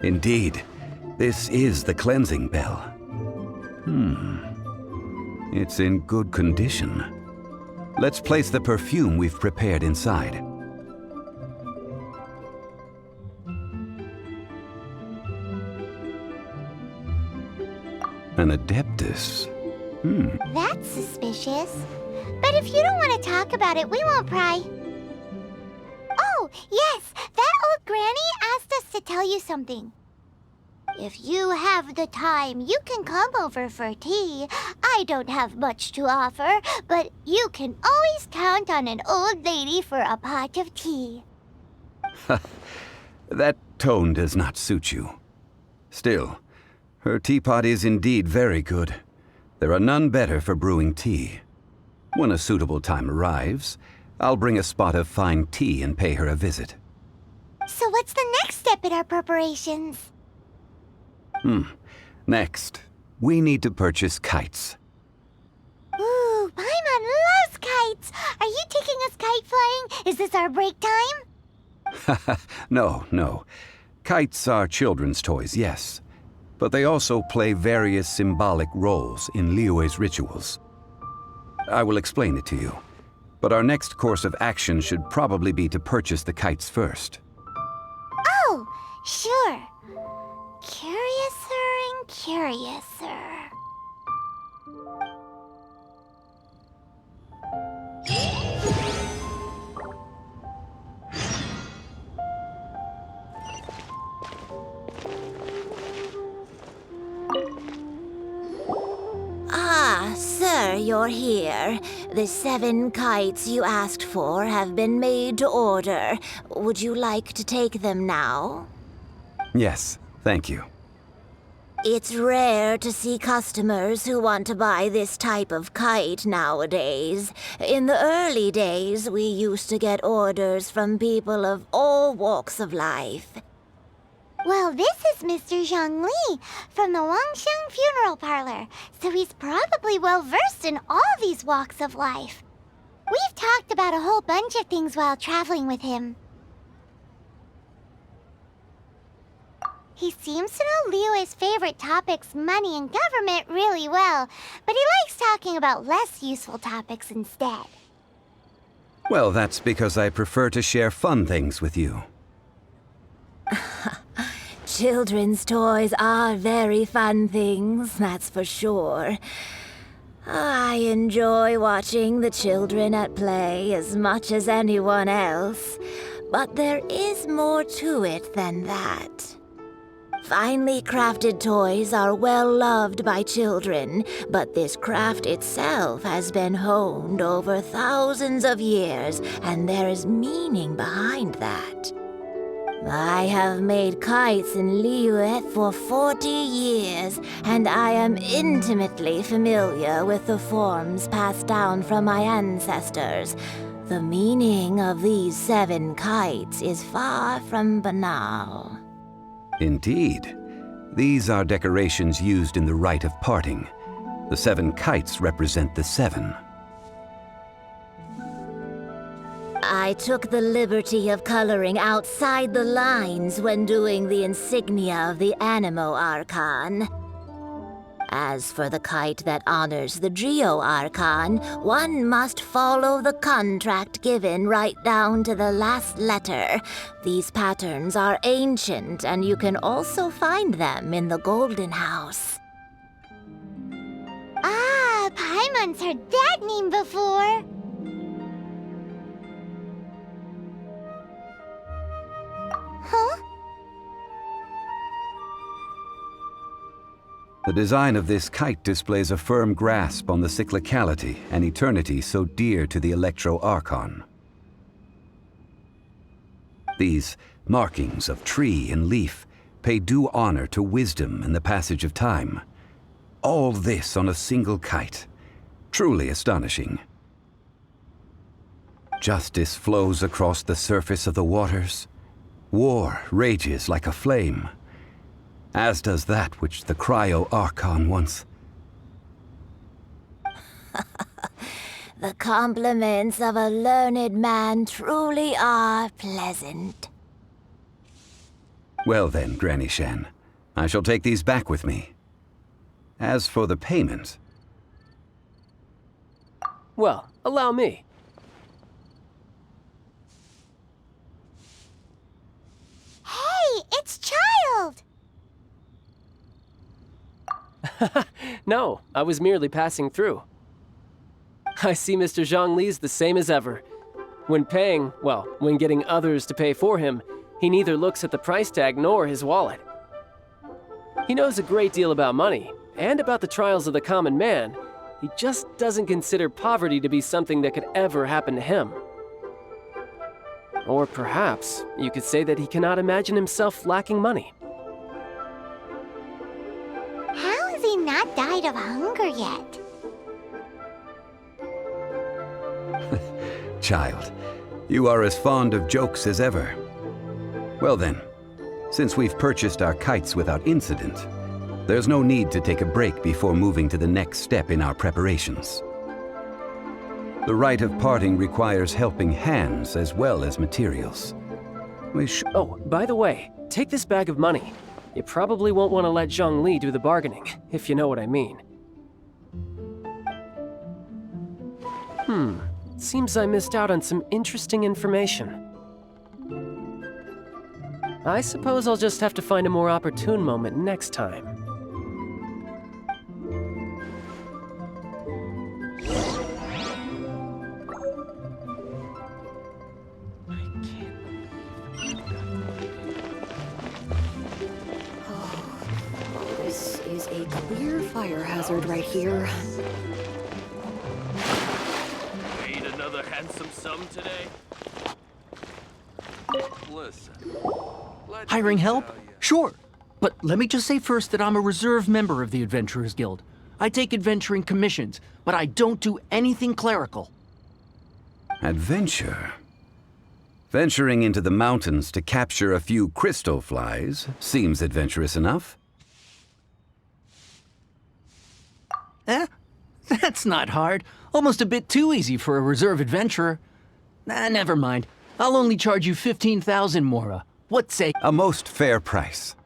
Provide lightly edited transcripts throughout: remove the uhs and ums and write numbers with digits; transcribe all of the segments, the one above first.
Indeed, this is the cleansing bell. It's in good condition. Let's place the perfume we've prepared inside. An adeptus. That's suspicious. But if you don't want to talk about it, we won't pry. Oh, yes! That old granny asked us to tell you something. If you have the time, you can come over for tea. I don't have much to offer, but you can always count on an old lady for a pot of tea. That tone does not suit you. Still, her teapot is indeed very good. There are none better for brewing tea. When a suitable time arrives, I'll bring a spot of fine tea and pay her a visit. So what's the next step in our preparations? Next, we need to purchase kites. Ooh, Paimon loves kites! Are you taking us kite flying? Is this our break time? No. Kites are children's toys, yes. But they also play various symbolic roles in Liyue's rituals. I will explain it to you. But our next course of action should probably be to purchase the kites first. Oh, sure. Curiouser and curiouser. Ah, sir, you're here. The 7 kites you asked for have been made to order. Would you like to take them now? Yes, thank you. It's rare to see customers who want to buy this type of kite nowadays. In the early days, we used to get orders from people of all walks of life. Well, this is Mr. Zhang Li from the Wangsheng Funeral Parlor, so he's probably well-versed in all these walks of life. We've talked about a whole bunch of things while traveling with him. He seems to know Liyue's favorite topics, money and government, really well, but he likes talking about less useful topics instead. Well, that's because I prefer to share fun things with you. Children's toys are very fun things, that's for sure. I enjoy watching the children at play as much as anyone else, but there is more to it than that. Finely crafted toys are well loved by children, but this craft itself has been honed over thousands of years, and there is meaning behind that. I have made kites in Liyue for 40 years, and I am intimately familiar with the forms passed down from my ancestors. The meaning of these 7 kites is far from banal. Indeed. These are decorations used in the rite of parting. The 7 kites represent the 7. I took the liberty of coloring outside the lines when doing the insignia of the Animo Archon. As for the kite that honors the Geo Archon, one must follow the contract given right down to the last letter. These patterns are ancient, and you can also find them in the Golden House. Ah, Paimon's heard that name before. Huh? The design of this kite displays a firm grasp on the cyclicality and eternity so dear to the Electro Archon. These markings of tree and leaf pay due honor to wisdom and the passage of time. All this on a single kite. Truly astonishing. Justice flows across the surface of the waters. War rages like a flame, as does that which the Cryo Archon once. The compliments of a learned man truly are pleasant. Well then, Granny Shen, I shall take these back with me. As for the payment... Well, allow me. Hey, it's Child! No, I was merely passing through. I see Mr. Zhongli's the same as ever. When paying, well, when getting others to pay for him, he neither looks at the price tag nor his wallet. He knows a great deal about money, and about the trials of the common man. He just doesn't consider poverty to be something that could ever happen to him. Or perhaps you could say that he cannot imagine himself lacking money. How has he not died of hunger yet? Child, you are as fond of jokes as ever. Well then, since we've purchased our kites without incident, there's no need to take a break before moving to the next step in our preparations. The rite of parting requires helping hands as well as materials. Oh, by the way, take this bag of money. You probably won't want to let Zhongli do the bargaining, if you know what I mean. Seems I missed out on some interesting information. I suppose I'll just have to find a more opportune moment next time. This is a clear fire hazard right here. Paid another handsome sum today? Listen. Hiring help? Sure. But let me just say first that I'm a reserve member of the Adventurers Guild. I take adventuring commissions, but I don't do anything clerical. Adventure? Venturing into the mountains to capture a few crystal flies seems adventurous enough. That's not hard. Almost a bit too easy for a reserve adventurer. Never mind. I'll only charge you 15,000 Mora. What say? A most fair price.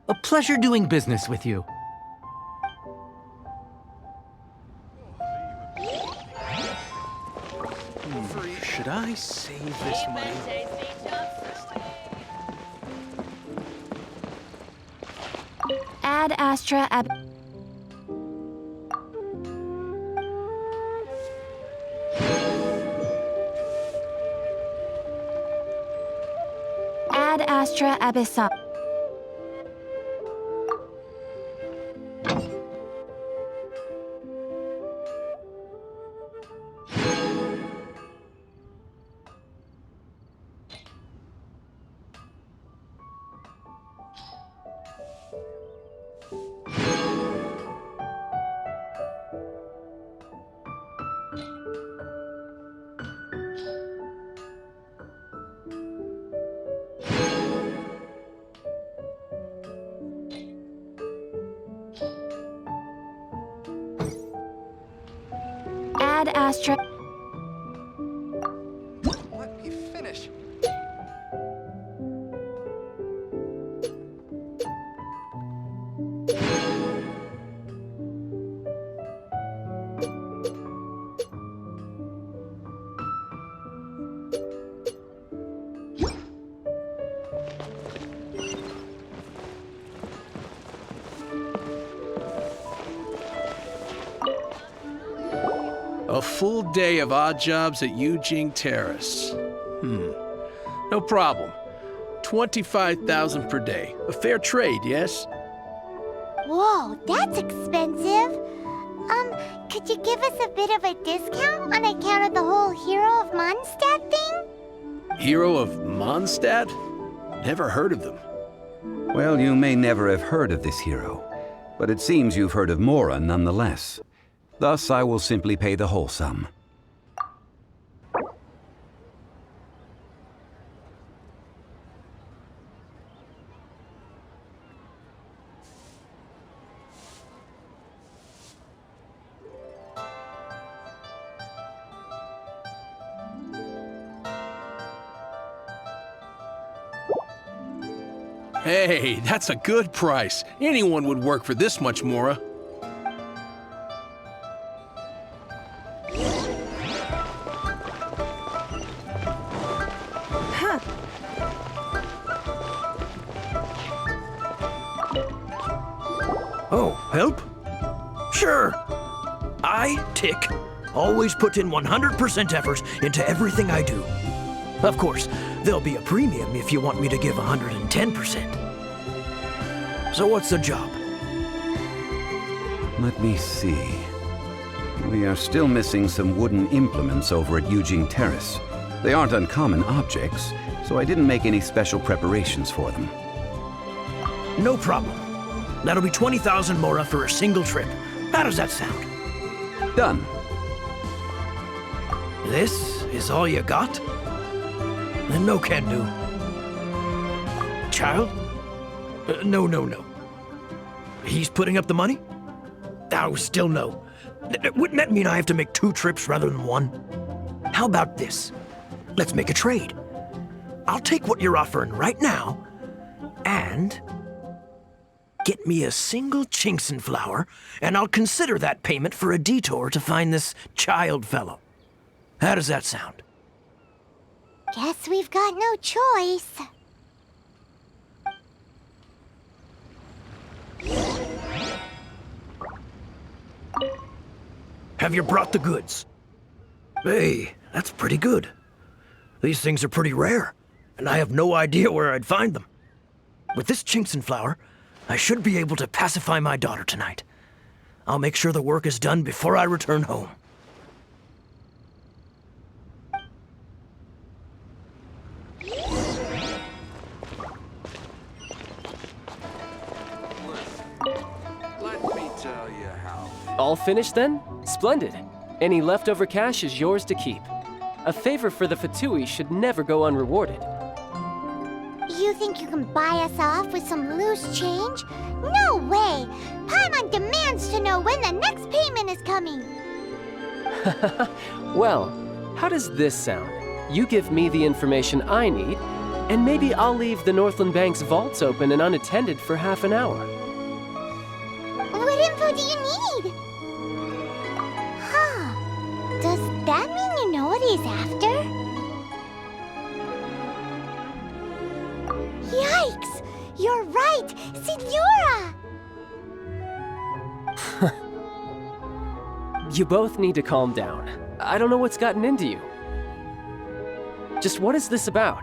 A pleasure doing business with you. Should I save this money? Ad Astra Ab... Ad Astra Abyssal... Ad Astra... Let me finish. A full day of odd jobs at Yujing Terrace. No problem. 25,000 per day. A fair trade, yes? Whoa, that's expensive. Could you give us a bit of a discount on account of the whole Hero of Mondstadt thing? Hero of Mondstadt? Never heard of them. Well, you may never have heard of this hero, but it seems you've heard of Mora nonetheless. Thus, I will simply pay the whole sum. Hey, that's a good price. Anyone would work for this much, Mora. Oh, help? Sure. I, Tick, always put in 100% effort into everything I do. Of course, there'll be a premium if you want me to give 110%. So what's the job? Let me see. We are still missing some wooden implements over at Eugene Terrace. They aren't uncommon objects, so I didn't make any special preparations for them. No problem. That'll be 20,000 Mora for a single trip. How does that sound? Done. This is all you got? Then no can do. Child? No. He's putting up the money? Oh, still no. Wouldn't that mean I have to make 2 trips rather than 1? How about this? Let's make a trade. I'll take what you're offering right now, and get me a single Chinkson flower, and I'll consider that payment for a detour to find this child fellow. How does that sound? Guess we've got no choice. Have you brought the goods? Hey, that's pretty good. These things are pretty rare, and I have no idea where I'd find them. With this Chinkson flower, I should be able to pacify my daughter tonight. I'll make sure the work is done before I return home. Let me tell you how. All finished then? Splendid. Any leftover cash is yours to keep. A favor for the Fatui should never go unrewarded. You think you can buy us off with some loose change? No way! Paimon demands to know when the next payment is coming! Well, how does this sound? You give me the information I need, and maybe I'll leave the Northland Bank's vaults open and unattended for half an hour. What info do you need? Huh. Does that mean you know what he's after? Yikes! You're right! Signora! You both need to calm down. I don't know what's gotten into you. Just what is this about?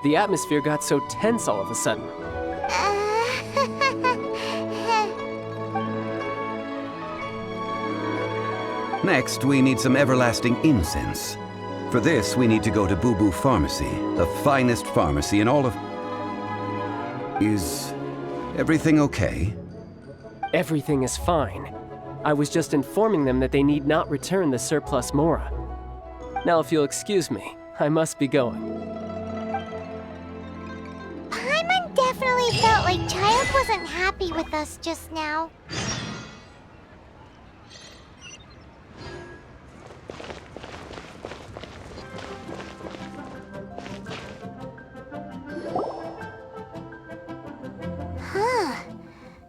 The atmosphere got so tense all of a sudden. Next, we need some everlasting incense. For this, we need to go to Boo Boo Pharmacy, the finest pharmacy in all of... Is everything okay? Everything is fine. I was just informing them that they need not return the surplus Mora. Now, if you'll excuse me, I must be going. Paimon definitely felt like Child wasn't happy with us just now.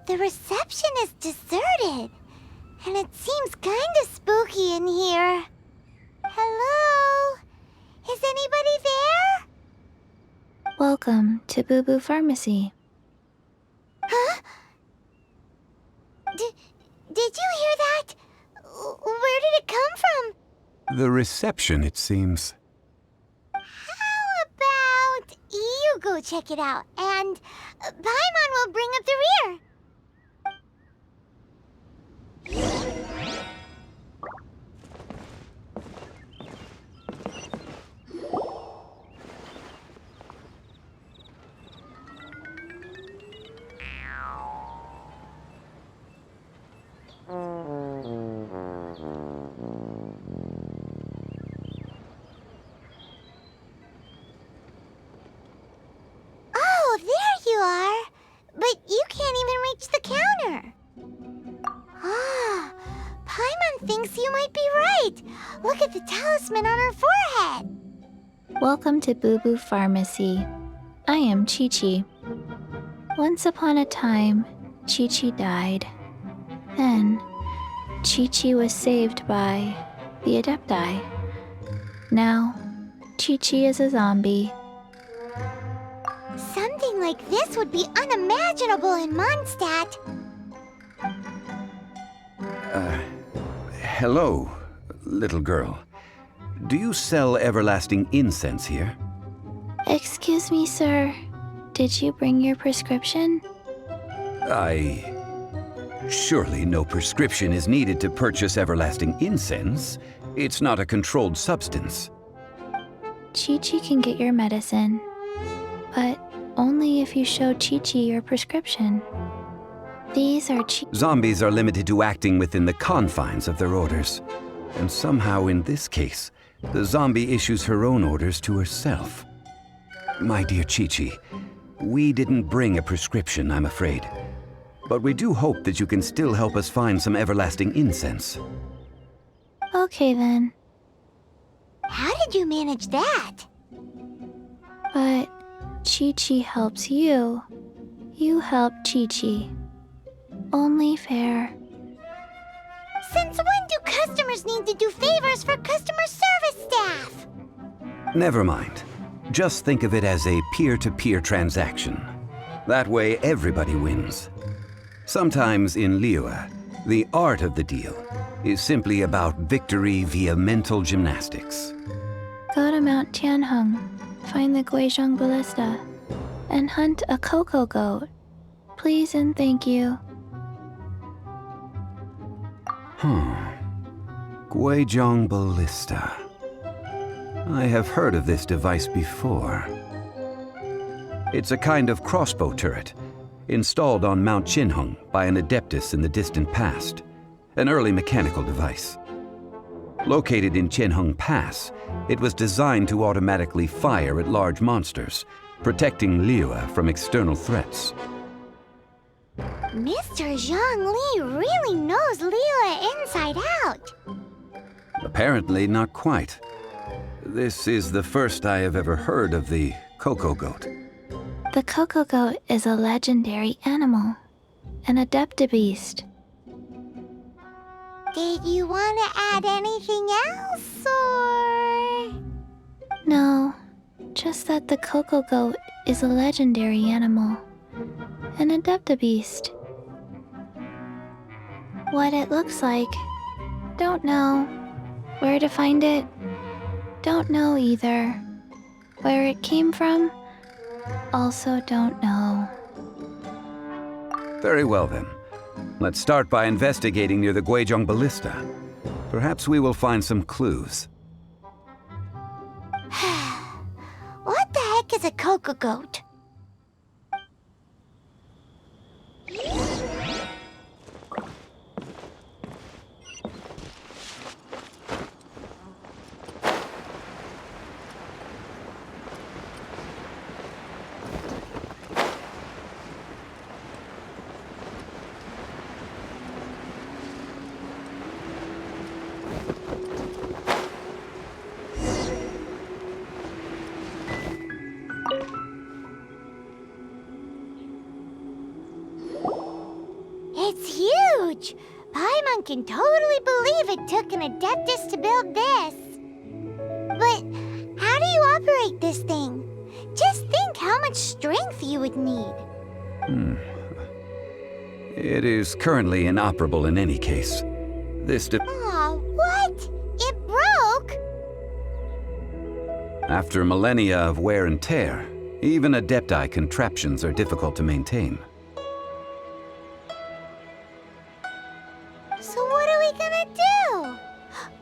The reception is deserted, and it seems kinda spooky in here. Hello? Is anybody there? Welcome to Boo Boo Pharmacy. Huh? Did you hear that? Where did it come from? The reception, it seems. How about you go check it out, and Paimon will bring up the rear. talisman on her forehead. Welcome to Boo Boo Pharmacy. I am Chi-Chi. Once upon a time, Chi-Chi died. Then, Chi-Chi was saved by the Adepti. Now, Chi-Chi is a zombie. Something like this would be unimaginable in Mondstadt. Hello, little girl. Do you sell everlasting incense here? Excuse me, sir. Did you bring your prescription? Surely no prescription is needed to purchase everlasting incense. It's not a controlled substance. Chi-Chi can get your medicine, but only if you show Chi-Chi your prescription. These are Zombies are limited to acting within the confines of their orders. And somehow in this case, the zombie issues her own orders to herself. My dear Chi-Chi, we didn't bring a prescription, I'm afraid. But we do hope that you can still help us find some everlasting incense. Okay then, How did you manage that? but Chi-Chi helps you. You help Chi-Chi. Only fair. Since when do customers need to do favors for customer service staff? Never mind. Just think of it as a peer-to-peer transaction. That way everybody wins. Sometimes in Liyue, the art of the deal is simply about victory via mental gymnastics. Go to Mount Tianheng, find the Guizhong ballista, and hunt a cocoa goat. Please and thank you. Guizhong Ballista. I have heard of this device before. It's a kind of crossbow turret, installed on Mount Tianheng by an adeptus in the distant past, an early mechanical device. Located in Tianheng Pass, it was designed to automatically fire at large monsters, protecting Liyue from external threats. Mr. Zhang Li really knows Liyue inside out. Apparently not quite. This is the first I have ever heard of the cocoa goat. The cocoa goat is a legendary animal, an adeptibeast. Did you want to add anything else, or...? No, just that the cocoa goat is a legendary animal, an adeptibeast. What it looks like, don't know. Where to find it, don't know either. Where it came from, also don't know. Very well then. Let's start by investigating near the Guizhong Ballista. Perhaps we will find some clues. What the heck is a cocoa goat? It's huge! Paimon can totally believe it took an adeptus to build this. But how do you operate this thing? Just think how much strength you would need. It is currently inoperable in any case. Aw, what? It broke? After millennia of wear and tear, even adepti contraptions are difficult to maintain. So what are we gonna do?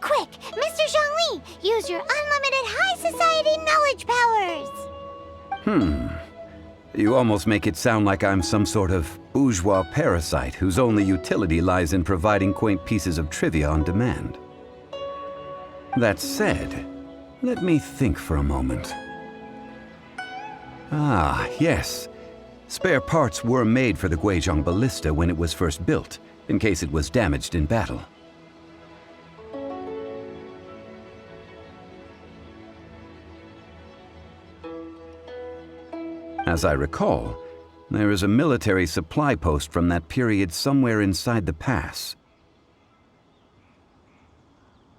Quick, Mr. Zhongli, use your unlimited high society knowledge powers! You almost make it sound like I'm some sort of bourgeois parasite whose only utility lies in providing quaint pieces of trivia on demand. That said, let me think for a moment. Ah, yes. Spare parts were made for the Guizhong Ballista when it was first built, in case it was damaged in battle. As I recall, there is a military supply post from that period somewhere inside the pass.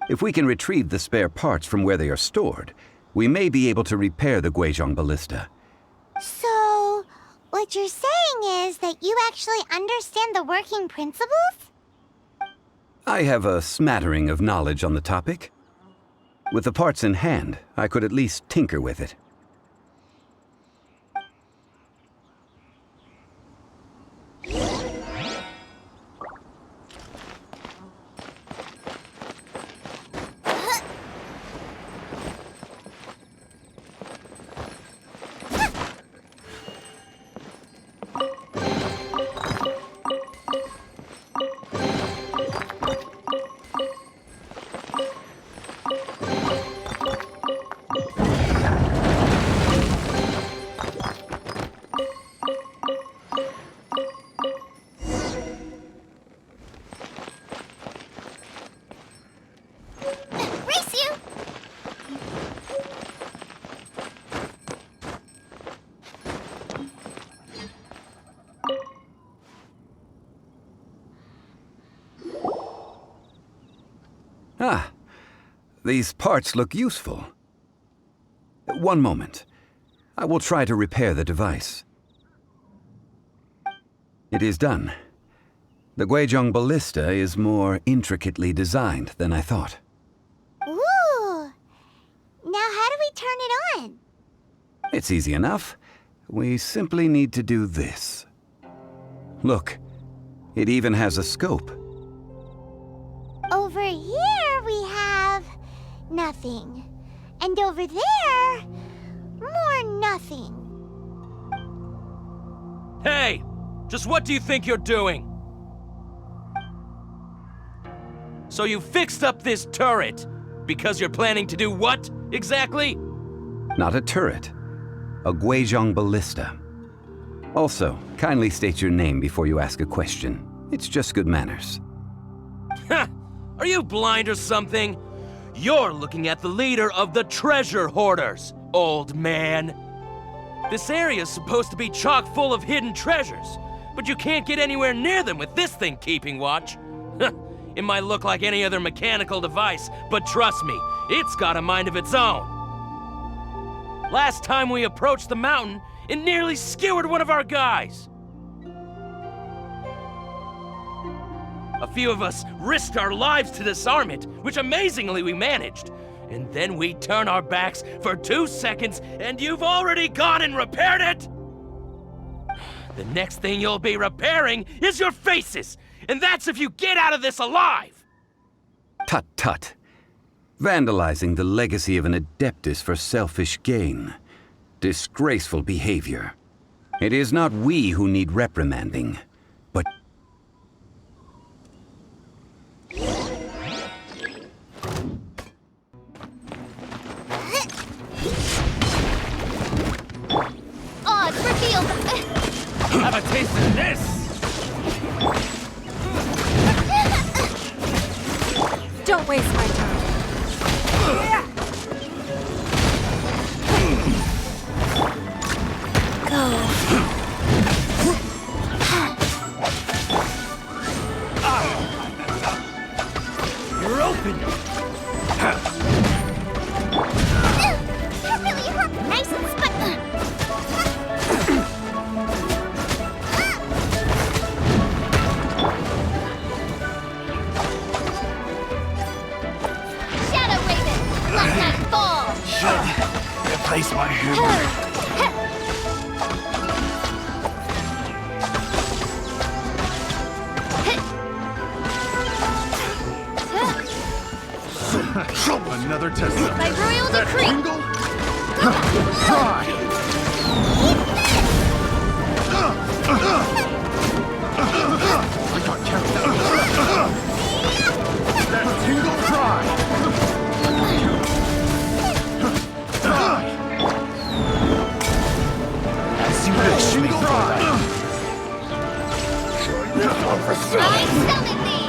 If we can retrieve the spare parts from where they are stored, we may be able to repair the Guizhong ballista. So, what you're saying is that you actually understand the working principles? I have a smattering of knowledge on the topic. With the parts in hand, I could at least tinker with it. Ah, these parts look useful. One moment. I will try to repair the device. It is done. The Guizhong ballista is more intricately designed than I thought. Ooh! Now how do we turn it on? It's easy enough. We simply need to do this. Look, it even has a scope. Over here we have nothing. And over there, more nothing. Hey! Just what do you think you're doing? So you fixed up this turret because you're planning to do what, exactly? Not a turret. A Guizhong ballista. Also, kindly state your name before you ask a question. It's just good manners. Ha! Are you blind or something? You're looking at the leader of the treasure hoarders, old man. This area's supposed to be chock full of hidden treasures, but you can't get anywhere near them with this thing keeping watch. It might look like any other mechanical device, but trust me, it's got a mind of its own. Last time we approached the mountain, it nearly skewered one of our guys. A few of us risked our lives to disarm it, which amazingly we managed. And then we turn our backs for 2 seconds, and you've already gone and repaired it? The next thing you'll be repairing is your faces, and that's if you get out of this alive! Tut tut. Vandalizing the legacy of an adeptus for selfish gain. Disgraceful behavior. It is not we who need reprimanding, but... Odds revealed! Have a taste of this! Don't waste my time. You're open! That really hurt! Nice and Shadow Raven! Let that fall! Should replace my hammer. Another test. By royal decree! Try! I got kept out. That tingle try! Try! As you wish, tingle try! I summon thee!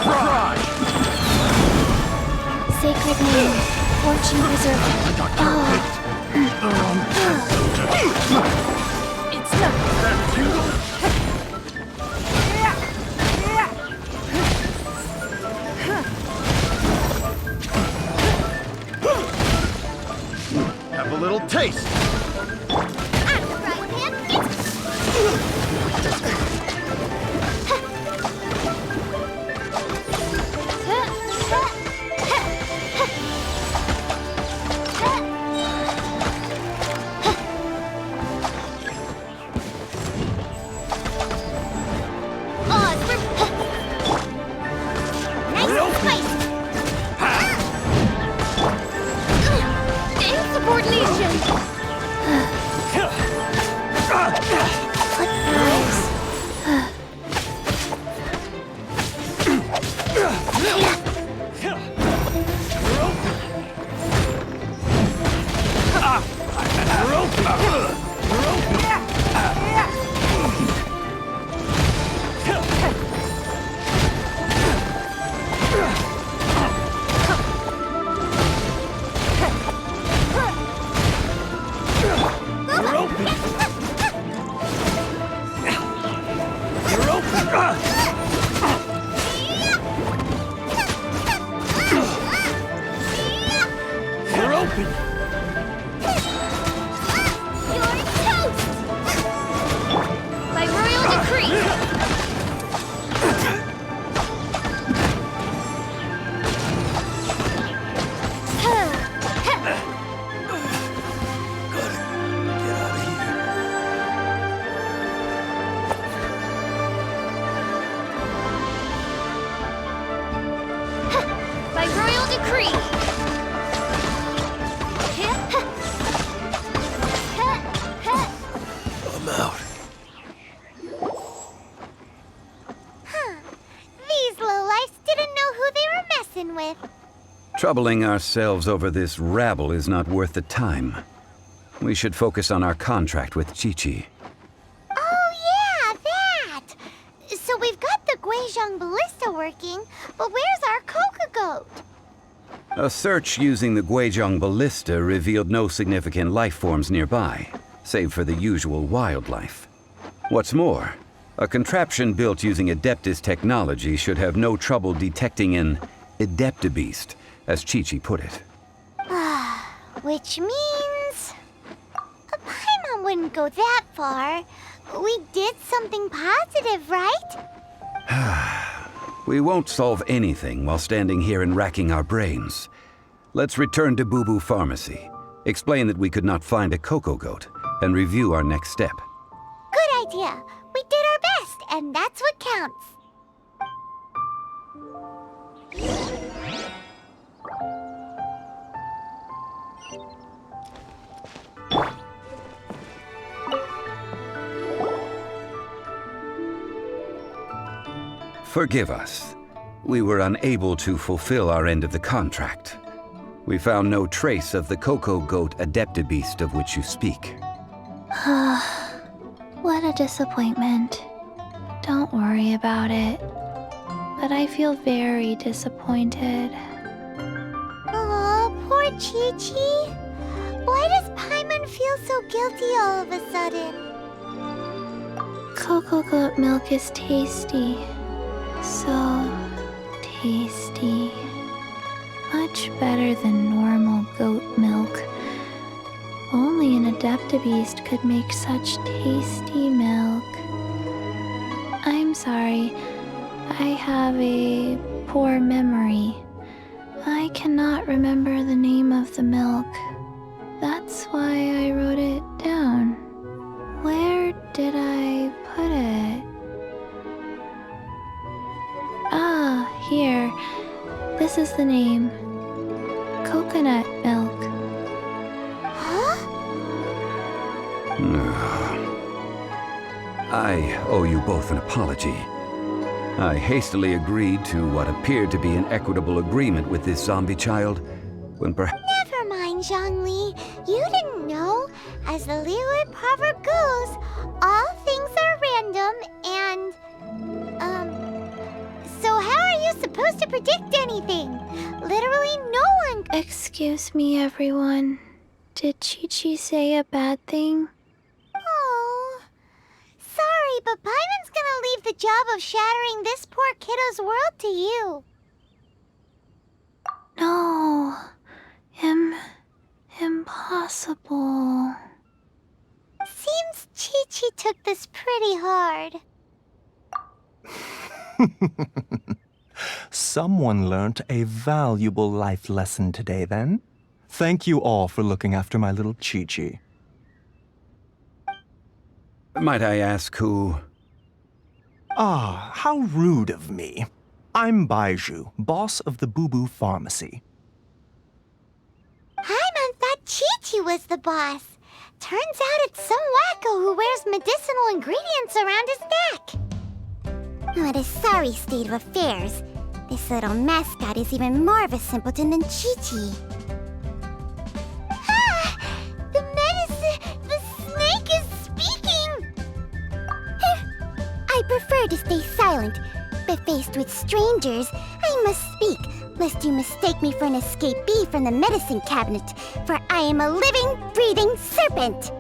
Try! Sacred name, fortune preserver. I got carried. Have a little taste. I'm the frying pan. Troubling ourselves over this rabble is not worth the time. We should focus on our contract with Chi-Chi. Oh yeah, that! So we've got the Guizhong ballista working, but where's our coca goat? A search using the Guizhong ballista revealed no significant life forms nearby, save for the usual wildlife. What's more, a contraption built using Adeptus technology should have no trouble detecting an adeptibeast, as Chi-Chi put it. Which means... a Paimon wouldn't go that far. We did something positive, right? We won't solve anything while standing here and racking our brains. Let's return to Boo Boo Pharmacy, explain that we could not find a cocoa goat, and review our next step. Good idea. We did our best, and that's what counts. Forgive us. We were unable to fulfill our end of the contract. We found no trace of the cocoa goat adeptibeast of which you speak. What a disappointment. Don't worry about it. But I feel very disappointed. Aw, poor Chi-Chi. Why does Paimon feel so guilty all of a sudden? Cocoa goat milk is tasty. So tasty. Much better than normal goat milk. Only an adeptibeast could make such tasty milk. I'm sorry. I have a poor memory. I cannot remember the name of the milk. That's why I wrote it down. Where did I put it? Ah, here. This is the name. Coconut milk. Huh? I owe you both an apology. I hastily agreed to what appeared to be an equitable agreement with this zombie child, when perhaps... Never mind, Zhongli. You didn't know. As the Liyue proverb goes, all things are random and... So how are you supposed to predict anything? Literally no one... Excuse me, everyone. Did Chi-Chi say a bad thing? Oh... Sorry, but Paimon's gonna leave the job of shattering this poor kiddo's world to you. No. Impossible. possible? Seems Chi-Chi took this pretty hard. Someone learnt a valuable life lesson today, then. Thank you all for looking after my little Chi-Chi. Might I ask who? Ah, how rude of me. I'm Baiju, boss of the Boo Boo Pharmacy. Paimon thought Chi-Chi was the boss. Turns out it's some wacko who wears medicinal ingredients around his neck. What a sorry state of affairs. This little mascot is even more of a simpleton than Chi-Chi. Ah! The medicine... The snake is speaking! I prefer to stay silent, but faced with strangers, I must speak, lest you mistake me for an escapee from the medicine cabinet, for I am a living, breathing serpent!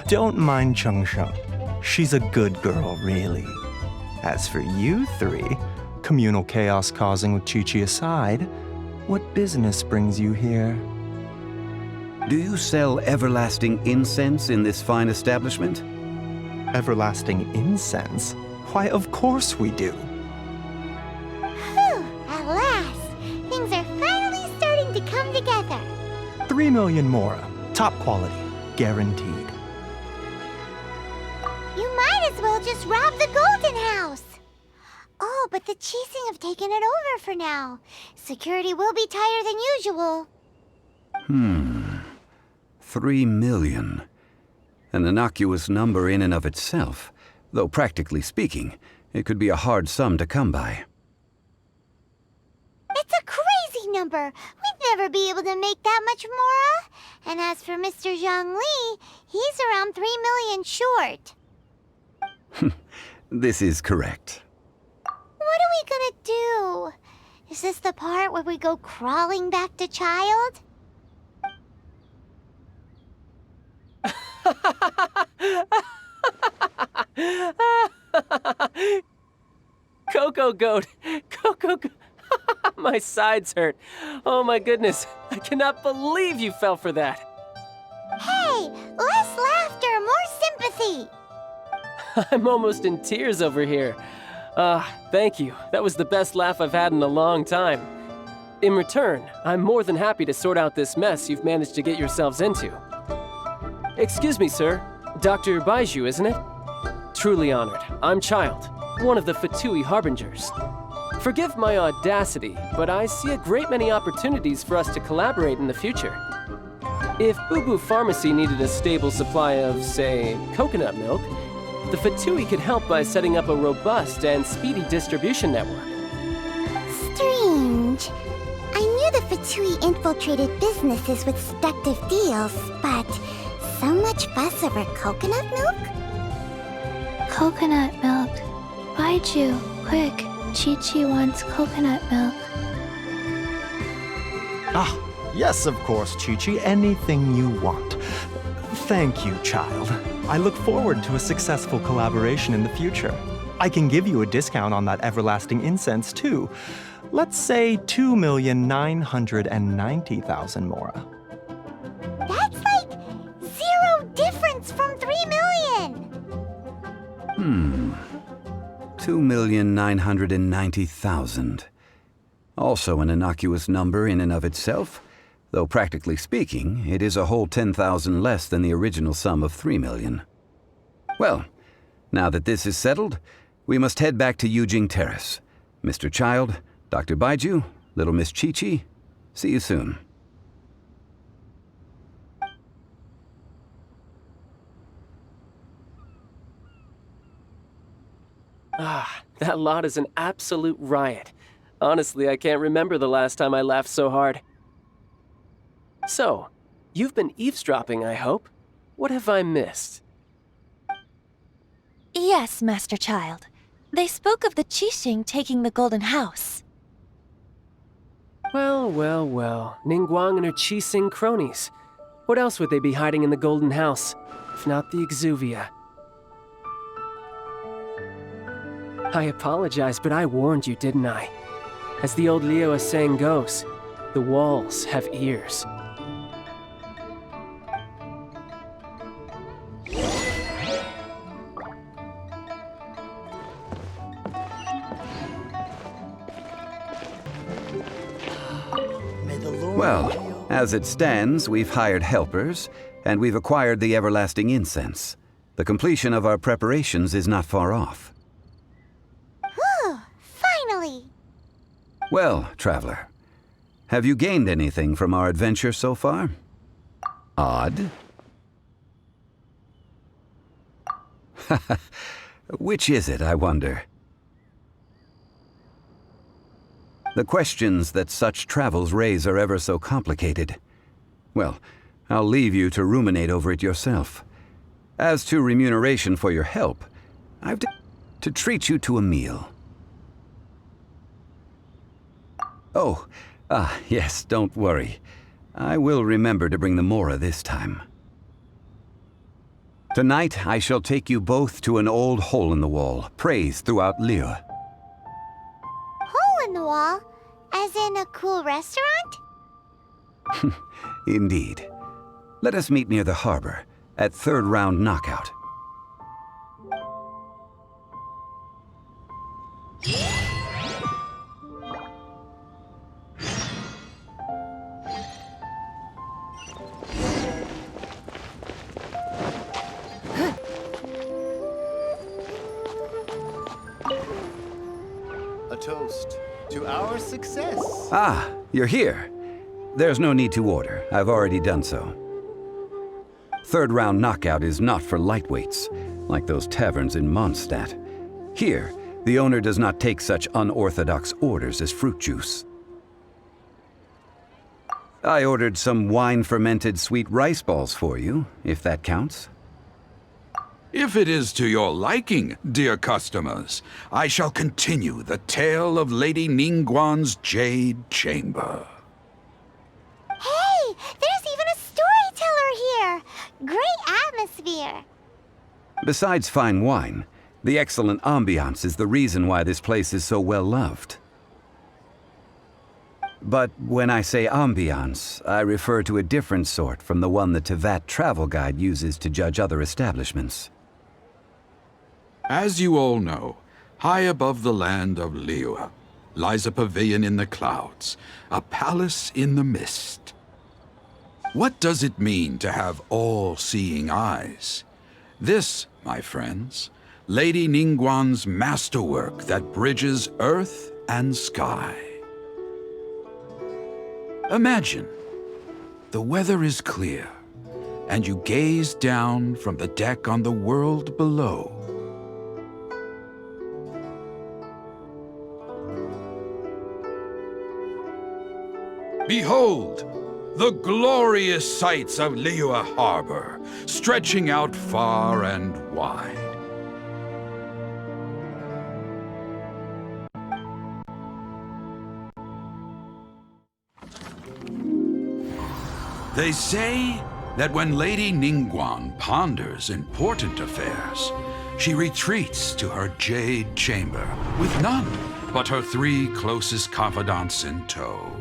Don't mind Chung Sheng. She's a good girl, really. As for you three, communal chaos causing with Chi-Chi aside, what business brings you here? Do you sell everlasting incense in this fine establishment? Everlasting incense? Why, of course we do. Whew, at last! Things are finally starting to come together. 3 million mora. Top quality. Guaranteed. You might as well just rob the Golden House! Oh, but the Chising have taken it over for now. Security will be tighter than usual. 3 million. An innocuous number in and of itself, though practically speaking, it could be a hard sum to come by. It's a crazy number! We'd never be able to make that much mora. And as for Mr. Zhang Li, he's around 3 million short. This is correct. What are we gonna do? Is this the part where we go crawling back to child? Coco Goat! Coco Goat! My sides hurt. Oh my goodness. I cannot believe you fell for that. Hey, less laughter, more sympathy! I'm almost in tears over here. Thank you. That was the best laugh I've had in a long time. In return, I'm more than happy to sort out this mess you've managed to get yourselves into. Excuse me, sir. Dr. Baiju, isn't it? Truly honored. I'm Child, one of the Fatui Harbingers. Forgive my audacity, but I see a great many opportunities for us to collaborate in the future. If Boo Boo Pharmacy needed a stable supply of, say, coconut milk, the Fatui could help by setting up a robust and speedy distribution network. Strange. I knew the Fatui infiltrated businesses with seductive deals, but so much fuss over coconut milk? Coconut milk. Baiju, quick. Chi-Chi wants coconut milk. Ah, yes, of course, Chi-Chi. Anything you want. Thank you, child. I look forward to a successful collaboration in the future. I can give you a discount on that everlasting incense, too. Let's say 2,990,000 mora. That's like 0 difference from 3 million! 2,990,000. Also an innocuous number in and of itself, though practically speaking, it is a whole 10,000 less than the original sum of 3 million. Well, now that this is settled, we must head back to Yujing Terrace. Mr. Child, Dr. Baiju, little Miss Chi-Chi, see you soon. That lot is an absolute riot. Honestly, I can't remember the last time I laughed so hard. So, you've been eavesdropping, I hope? What have I missed? Yes, Master Child. They spoke of the Qixing taking the Golden House. Well, well, well. Ningguang and her Qixing cronies. What else would they be hiding in the Golden House, if not the Exuvia? I apologize, but I warned you, didn't I? As the old Liyue saying goes, The walls have ears. Well, as it stands, we've hired helpers, and we've acquired the everlasting incense. The completion of our preparations is not far off. Whew, finally! Well, traveler, have you gained anything from our adventure so far? Odd. Which is it, I wonder? The questions that such travels raise are ever so complicated. Well, I'll leave you to ruminate over it yourself. As to remuneration for your help, I've to treat you to a meal. Oh, yes, don't worry. I will remember to bring the Mora this time. Tonight, I shall take you both to an old hole-in-the-wall, praised throughout Liyue. Hole in the wall? As in a cool restaurant? Indeed. Let us meet near the harbor, at third round knockout. A toast to our success. Ah, you're here. There's no need to order. I've already done so. Third round knockout is not for lightweights, like those taverns in Mondstadt. Here, the owner does not take such unorthodox orders as fruit juice. I ordered some wine-fermented sweet rice balls for you, if that counts. If it is to your liking, dear customers, I shall continue the tale of Lady Ningguang's Jade Chamber. Hey, there's even a storyteller here! Great atmosphere! Besides fine wine, the excellent ambiance is the reason why this place is so well loved. But when I say ambiance, I refer to a different sort from the one the Teyvat travel guide uses to judge other establishments. As you all know, high above the land of Liyue lies a pavilion in the clouds, a palace in the mist. What does it mean to have all-seeing eyes? This, my friends, Lady Ningguang's masterwork that bridges earth and sky. Imagine, the weather is clear, and you gaze down from the deck on the world below. Behold, the glorious sights of Liyue Harbor, stretching out far and wide. They say that when Lady Ningguang ponders important affairs, she retreats to her Jade Chamber with none but her 3 closest confidants in tow.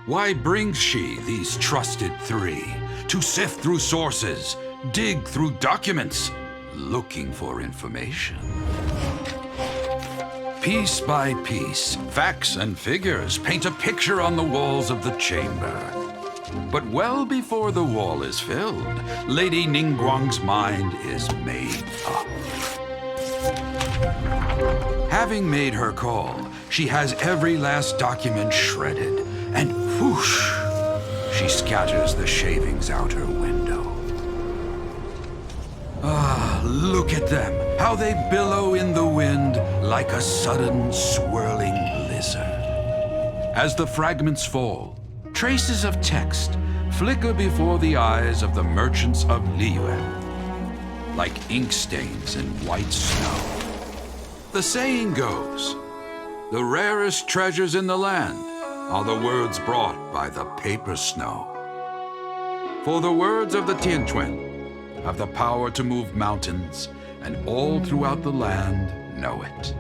Why brings she these trusted 3 to sift through sources, dig through documents, looking for information? Piece by piece, facts and figures paint a picture on the walls of the chamber. But well before the wall is filled, Lady Ningguang's mind is made up. Having made her call, she has every last document shredded, and whoosh, she scatters the shavings out her window. Ah, look at them, how they billow in the wind like a sudden swirling blizzard. As the fragments fall, traces of text flicker before the eyes of the merchants of Liyue, like ink stains in white snow. The saying goes, the rarest treasures in the land are the words brought by the paper snow. For the words of the Tianquan have the power to move mountains, and all throughout the land know it.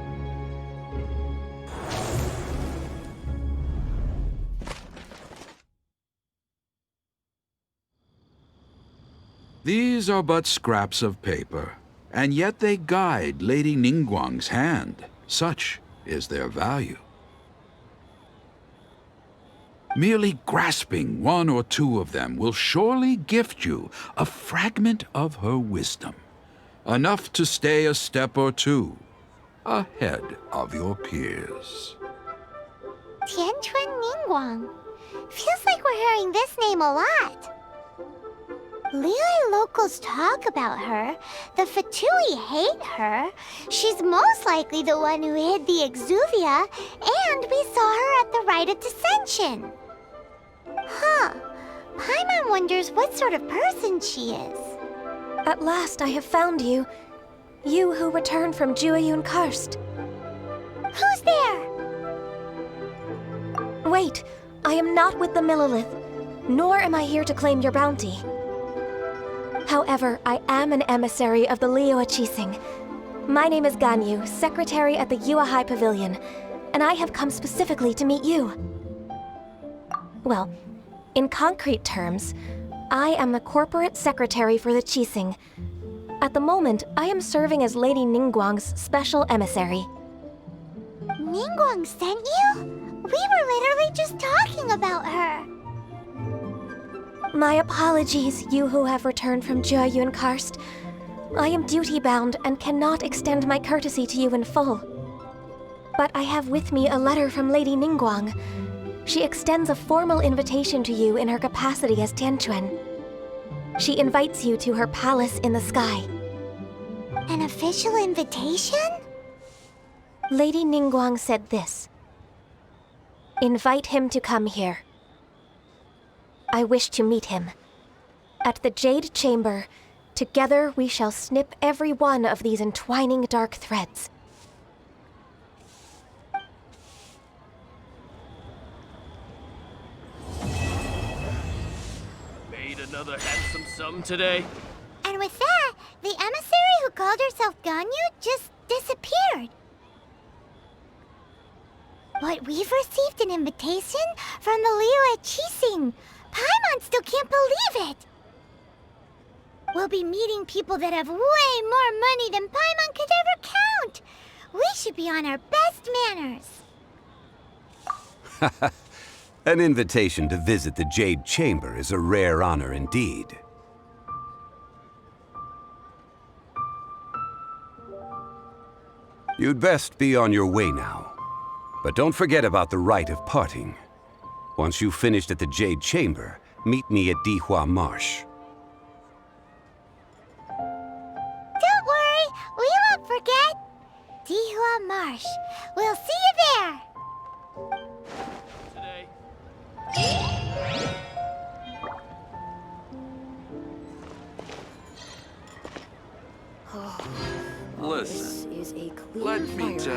These are but scraps of paper, and yet they guide Lady Ningguang's hand. Such is their value. Merely grasping one or two of them will surely gift you a fragment of her wisdom, enough to stay a step or two ahead of your peers. Tianchuan Ningguang. Feels like we're hearing this name a lot. Liyue locals talk about her. The Fatui hate her. She's most likely the one who hid the Exuvia, and we saw her at the rite of dissension. Huh. Paimon wonders what sort of person she is. At last I have found you. You who returned from Jueyun Karst. Who's there? Wait, I am not with the Millelith, nor am I here to claim your bounty. However, I am an emissary of the Liyue Qixing. My name is Ganyu, secretary at the Yuehai Pavilion, and I have come specifically to meet you. Well, in concrete terms, I am the corporate secretary for the Qixing. At the moment, I am serving as Lady Ningguang's special emissary. Ningguang sent you? We were literally just talking about her. My apologies, you who have returned from Jueyun Karst. I am duty-bound and cannot extend my courtesy to you in full. But I have with me a letter from Lady Ningguang. She extends a formal invitation to you in her capacity as Tianchuan. She invites you to her palace in the sky. An official invitation? Lady Ningguang said this. Invite him to come here. I wish to meet him. At the Jade Chamber, together we shall snip every one of these entwining dark threads. Made another handsome sum today. And with that, the emissary who called herself Ganyu just disappeared. But we've received an invitation from the Liyue Qixing. Paimon still can't believe it. We'll be meeting people that have way more money than Paimon could ever count. We should be on our best manners. An invitation to visit the Jade Chamber is a rare honor indeed. You'd best be on your way now. But don't forget about the rite of parting. Once you've finished at the Jade Chamber, meet me at Dihua Marsh. Don't worry, we won't forget. Dihua Marsh. We'll see you there. Listen, This is a clear let me fire tell